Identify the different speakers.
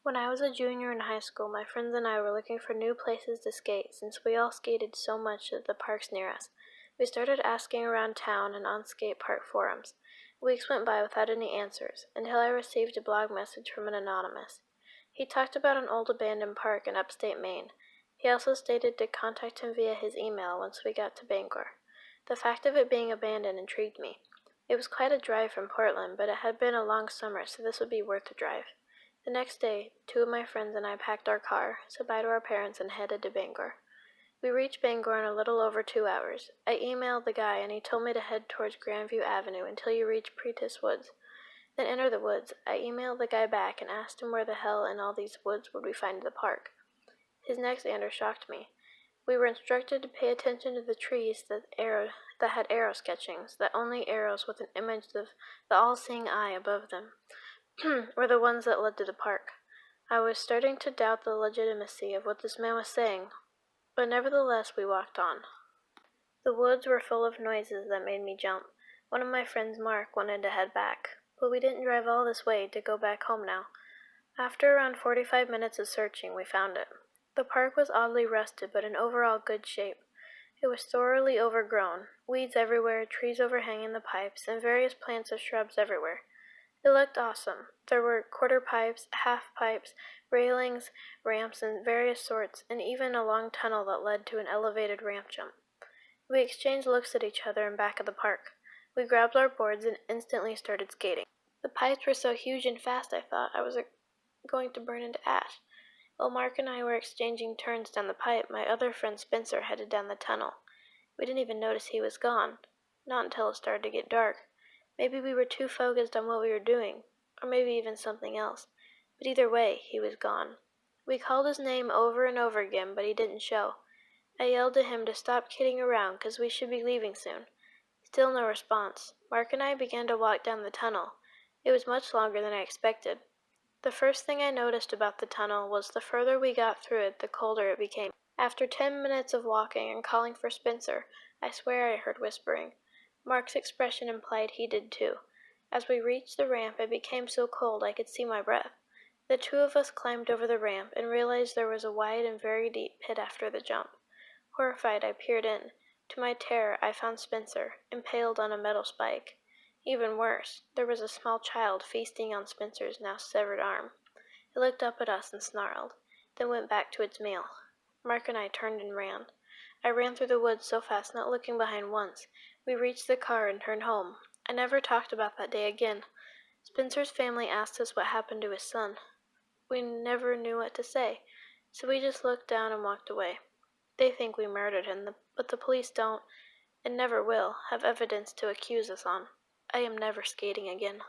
Speaker 1: When I was a junior in high school, my friends and I were looking for new places to skate since we all skated so much at the parks near us. We started asking around town and on skate park forums. Weeks went by without any answers, until I received a blog message from an anonymous. He talked about an old abandoned park in upstate Maine. He also stated to contact him via his email once we got to Bangor. The fact of it being abandoned intrigued me. It was quite a drive from Portland, but it had been a long summer, so this would be worth the drive. The next day, two of my friends and I packed our car, said bye to our parents, and headed to Bangor. We reached Bangor in a little over 2 hours. I emailed the guy, and he told me to head towards Grandview Avenue until you reach Pretis Woods. Then enter the woods. I emailed the guy back and asked him where the hell in all these woods would we find the park. His next answer shocked me. We were instructed to pay attention to the trees that had arrow sketchings, that only arrows with an image of the all-seeing eye above them were the ones that led to the park. I was starting to doubt the legitimacy of what this man was saying, but nevertheless we walked on. The woods were full of noises that made me jump. One of my friends, Mark, wanted to head back, but we didn't drive all this way to go back home now. After around 45 minutes of searching, we found it. The park was oddly rusted, but in overall good shape. It was thoroughly overgrown, weeds everywhere, trees overhanging the pipes, and various plants of shrubs everywhere. It looked awesome. There were quarter pipes, half pipes, railings, ramps of various sorts, and even a long tunnel that led to an elevated ramp jump. We exchanged looks at each other in back of the park. We grabbed our boards and instantly started skating. The pipes were so huge and fast I thought I was going to burn into ash. While Mark and I were exchanging turns down the pipe, my other friend Spencer headed down the tunnel. We didn't even notice he was gone. Not until it started to get dark. Maybe we were too focused on what we were doing, or maybe even something else. But either way, he was gone. We called his name over and over again, but he didn't show. I yelled at him to stop kidding around, 'cause we should be leaving soon. Still no response. Mark and I began to walk down the tunnel. It was much longer than I expected. The first thing I noticed about the tunnel was the further we got through it, the colder it became. After 10 minutes of walking and calling for Spencer, I swear I heard whispering. Mark's expression implied he did too. As we reached the ramp, it became so cold I could see my breath. The two of us climbed over the ramp and realized there was a wide and very deep pit after the jump. Horrified, I peered in. To my terror, I found Spencer, impaled on a metal spike. Even worse, there was a small child feasting on Spencer's now severed arm. It looked up at us and snarled, then went back to its meal. Mark and I turned and ran. I ran through the woods so fast, not looking behind once. We reached the car and turned home. I never talked about that day again. Spencer's family asked us what happened to his son. We never knew what to say, so we just looked down and walked away. They think we murdered him, but the police don't, and never will, have evidence to accuse us on. I am never skating again.